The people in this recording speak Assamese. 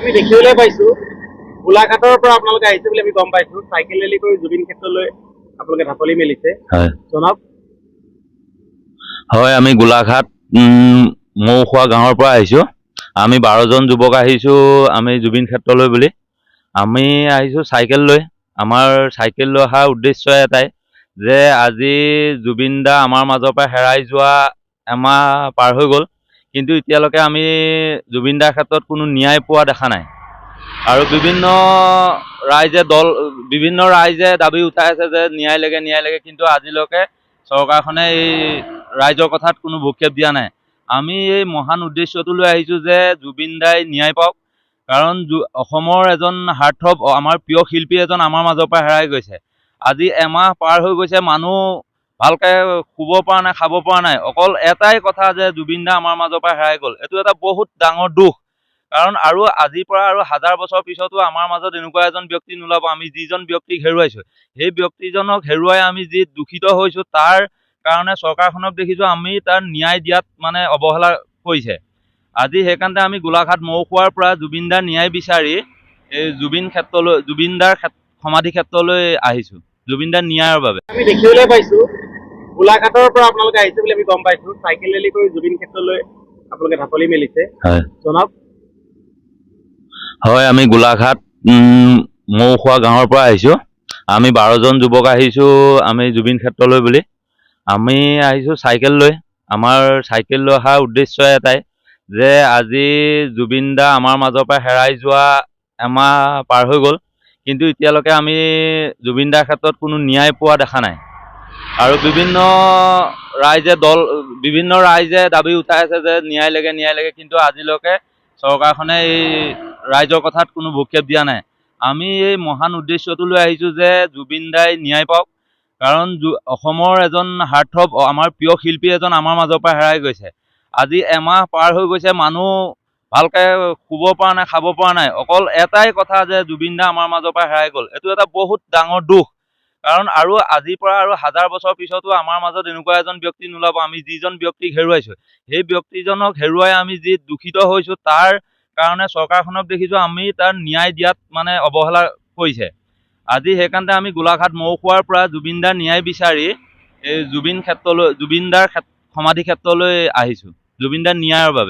আমি দেখিবলৈ পাইছোঁ গোলাঘাটৰ পৰা আপোনালোকে আহিছে বুলি আমি গম পাইছোঁ। চাইকেল ৰেলী কৰি জুবিন ক্ষেত্ৰলৈ আপোনালোকে ঢাপলি মেলিছে। হয় জনাওক। হয়, আমি গোলাঘাট মৌখোৱা গাঁৱৰ পৰা আহিছোঁ। আমি 12জন যুৱক আহিছোঁ আমি জুবিন ক্ষেত্ৰলৈ বুলি। আমি আহিছোঁ চাইকেল লৈ। আমাৰ চাইকেল লৈ অহাৰ উদ্দেশ্য এটাই যে আজি জুবিন দা আমাৰ মাজৰ পৰা হেৰাই যোৱা এমাহ পাৰ হৈ গ'ল, কিন্তু এতিয়ালৈকে আমি জুবিন দাৰ ক্ষেত্ৰত কোনো ন্যায় পোৱা দেখা নাই। আৰু বিভিন্ন ৰাইজে দাবী উঠাই আছে যে ন্যায় লাগে, কিন্তু আজিলৈকে চৰকাৰখনে এই ৰাইজৰ কথাত কোনো ভূক্ষেপ দিয়া নাই। আমি এই মহান উদ্দেশ্যটো লৈ আহিছোঁ যে জুবিন দাই ন্যায় পাওক, কাৰণ অসমৰ এজন হাৰ্থব আমাৰ প্ৰিয় শিল্পী এজন আমাৰ মাজৰ পৰা হেৰাই গৈছে। আজি এমাহ পাৰ হৈ গৈছে, মানুহ ভালকৈ শুব পৰা নাই, খাব পৰা নাই। অকল এটাই কথা যে জুবিন দা আমাৰ মাজৰ পৰা হেৰাই গ'ল। এইটো এটা বহুত ডাঙৰ দুখ, কাৰণ আৰু আজিৰ পৰা আৰু 1000 বছৰ পিছতো আমাৰ মাজত এনেকুৱা এজন ব্যক্তি নোলাব। আমি যিজন ব্যক্তিক হেৰুৱাইছোঁ, সেই ব্যক্তিজনক হেৰুৱাই আমি যি দূষিত হৈছোঁ, তাৰ কাৰণে চৰকাৰখনক দেখিছোঁ আমি তাৰ ন্যায় দিয়াত অৱহেলা কৰিছে। আজি সেইকাৰণে আমি গোলাঘাট মৌখোৱাৰ পৰা জুবিন দাৰ ন্যায় বিচাৰি এই জুবিন দাৰ সমাধি ক্ষেত্ৰলৈ আহিছোঁ, জুবিন দাৰ ন্যায়ৰ বাবে। আমি দেখিবলৈ পাইছোঁ গোলাঘাটৰ পৰা আপোনালোকে আহিছে বুলি আমি গম পাইছোঁ। চাইকেল ৰেলী কৰি জুবিন ক্ষেত্ৰলৈ আপোনালোকে ঢাপলি মেলিছে। হয় জনাওক। হয়, আমি গোলাঘাট মৌখোৱা গাঁৱৰ পৰা আহিছোঁ। আমি 12জন যুৱক আহিছোঁ আমি জুবিন ক্ষেত্ৰলৈ বুলি। আমি আহিছোঁ চাইকেল লৈ। আমাৰ চাইকেল লৈ অহাৰ উদ্দেশ্য এটাই যে আজি জুবিন দা আমাৰ মাজৰ পৰা হেৰাই যোৱা এমাহ পাৰ হৈ গ'ল, কিন্তু এতিয়ালৈকে আমি জুবিন দাৰ ক্ষেত্ৰত কোনো ন্যায় পোৱা দেখা নাই। আৰু বিভিন্ন ৰাইজে দাবী উঠাই আছে যে ন্যায় লাগে, কিন্তু আজিলৈকে চৰকাৰখনে এই ৰাইজৰ কথাত কোনো ভূক্ষেপ দিয়া নাই। আমি এই মহান উদ্দেশ্যটো লৈ আহিছোঁ যে জুবিন দাই ন্যায় পাওক, কাৰণ অসমৰ এজন হাৰ্থব আমাৰ প্ৰিয় শিল্পী এজন আমাৰ মাজৰ পৰা হেৰাই গৈছে। আজি এমাহ পাৰ হৈ গৈছে, মানুহ ভালকৈ শুব পৰা নাই, খাব পৰা নাই। অকল এটাই কথা যে জুবিন দা আমাৰ মাজৰ পৰা হেৰাই গ'ল। এইটো এটা বহুত ডাঙৰ দুখ, কাৰণ আৰু আজিৰ পৰা আৰু 1000 বছৰ পিছতো আমাৰ মাজত এনেকুৱা এজন ব্যক্তি নোলাব। আমি যিজন ব্যক্তিক হেৰুৱাইছোঁ, সেই ব্যক্তিজনক হেৰুৱাই আমি যি দূষিত হৈছোঁ, তাৰ কাৰণে চৰকাৰখনক দেখিছোঁ আমি তাৰ ন্যায় দিয়াত অৱহেলা কৰিছে। আজি সেইকাৰণে আমি গোলাঘাট মৌখোৱাৰ পৰা জুবিন দাৰ ন্যায় বিচাৰি এই জুবিন দাৰ সমাধি ক্ষেত্ৰলৈ আহিছোঁ, জুবিন দাৰ ন্যায়ৰ বাবে।